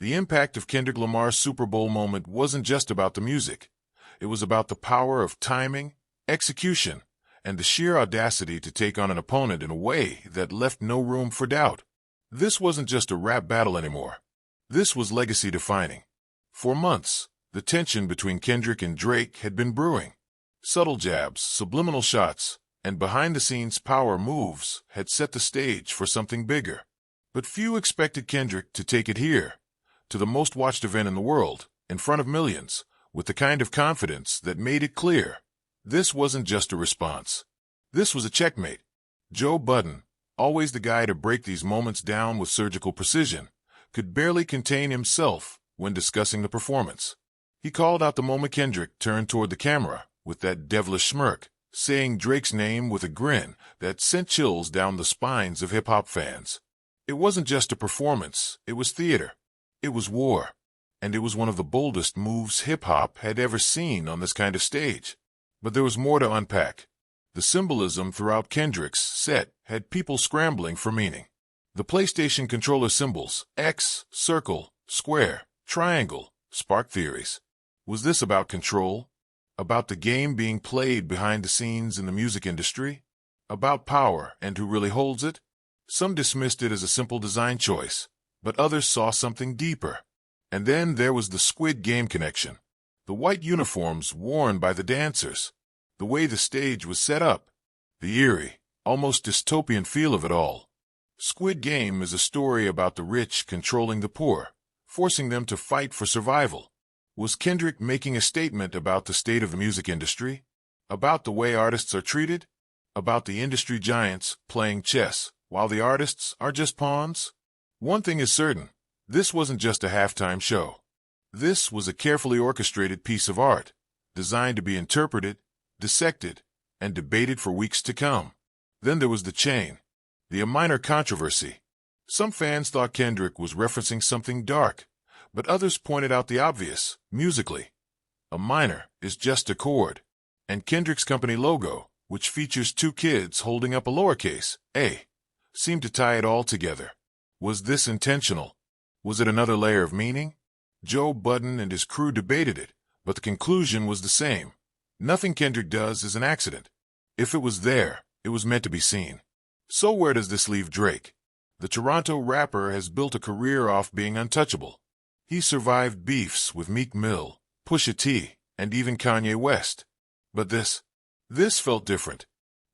The impact of Kendrick Lamar's Super Bowl moment wasn't just about the music. It was about the power of timing, execution, and the sheer audacity to take on an opponent in a way that left no room for doubt. This wasn't just a rap battle anymore. This was legacy-defining. For months, the tension between Kendrick and Drake had been brewing. Subtle jabs, subliminal shots, and behind-the-scenes power moves had set the stage for something bigger. But few expected Kendrick to take it here, to the most watched event in the world, in front of millions, with the kind of confidence that made it clear. This wasn't just a response. This was a checkmate. Joe Budden, always the guy to break these moments down with surgical precision, could barely contain himself when discussing the performance. He called out the moment Kendrick turned toward the camera with that devilish smirk, saying Drake's name with a grin that sent chills down the spines of hip-hop fans. It wasn't just a performance, it was theater. It was war. And it was one of the boldest moves hip-hop had ever seen on this kind of stage. But there was more to unpack. The symbolism throughout Kendrick's set had people scrambling for meaning. The PlayStation controller symbols, X, circle, square, triangle, spark theories. Was this about control? About the game being played behind the scenes in the music industry? About power and who really holds it? Some dismissed it as a simple design choice, but others saw something deeper. And then there was the Squid Game connection. The white uniforms worn by the dancers. The way the stage was set up. The eerie, almost dystopian feel of it all. Squid Game is a story about the rich controlling the poor, forcing them to fight for survival. Was Kendrick making a statement about the state of the music industry? About the way artists are treated? About the industry giants playing chess, while the artists are just pawns? One thing is certain. This wasn't just a halftime show. This was a carefully orchestrated piece of art, designed to be interpreted, dissected, and debated for weeks to come. Then there was the chain, the minor controversy. Some fans thought Kendrick was referencing something dark, but others pointed out the obvious, musically. A minor is just a chord, and Kendrick's company logo, which features two kids holding up a lowercase a, seemed to tie it all together. Was this intentional? Was it another layer of meaning? Joe Budden and his crew debated it, but the conclusion was the same. Nothing Kendrick does is an accident. If it was there, it was meant to be seen. So where does this leave Drake? The Toronto rapper has built a career off being untouchable. He survived beefs with Meek Mill, Pusha T, and even Kanye West. But this felt different.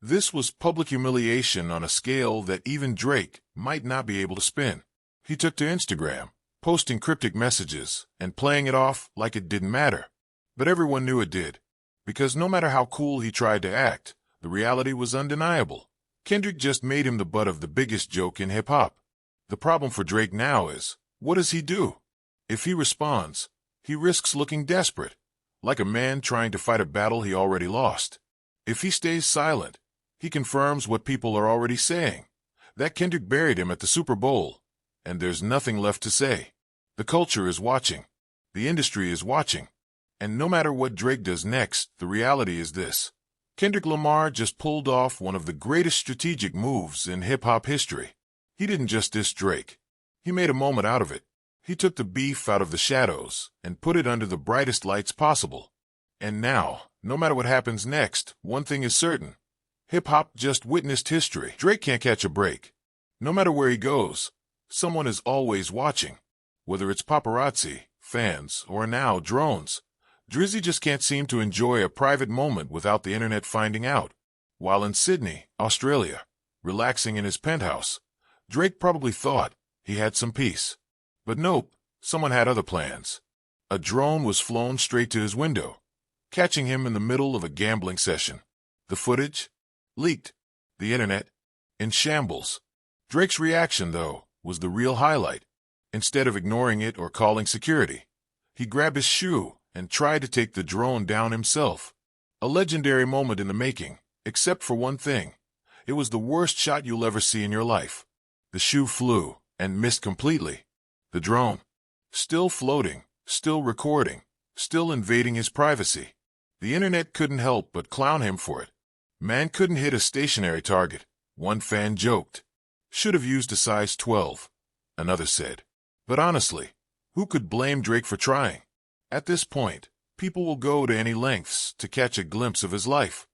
This was public humiliation on a scale that even Drake might not be able to spin. He took to Instagram, posting cryptic messages and playing it off like it didn't matter. But everyone knew it did. Because no matter how cool he tried to act, the reality was undeniable. Kendrick just made him the butt of the biggest joke in hip-hop. The problem for Drake now is, what does he do? If he responds, he risks looking desperate, like a man trying to fight a battle he already lost. If he stays silent, he confirms what people are already saying, that Kendrick buried him at the Super Bowl, and there's nothing left to say. The culture is watching. The industry is watching. And no matter what Drake does next, the reality is this. Kendrick Lamar just pulled off one of the greatest strategic moves in hip-hop history. He didn't just diss Drake. He made a moment out of it. He took the beef out of the shadows and put it under the brightest lights possible. And now, no matter what happens next, one thing is certain. Hip-hop just witnessed history. Drake can't catch a break. No matter where he goes, someone is always watching. Whether it's paparazzi, fans, or now drones. Drizzy just can't seem to enjoy a private moment without the internet finding out. While in Sydney, Australia, relaxing in his penthouse, Drake probably thought he had some peace. But nope, someone had other plans. A drone was flown straight to his window, catching him in the middle of a gambling session. The footage? Leaked. The internet? In shambles. Drake's reaction, though, was the real highlight. Instead of ignoring it or calling security, he grabbed his shoe and tried to take the drone down himself. A legendary moment in the making, except for one thing. It was the worst shot you'll ever see in your life. The shoe flew and missed completely. The drone, still floating, still recording, still invading his privacy. The internet couldn't help but clown him for it. Man couldn't hit a stationary target, one fan joked. Should have used a size 12, another said. But honestly, Who could blame Drake for trying? At this point, people will go to any lengths to catch a glimpse of his life.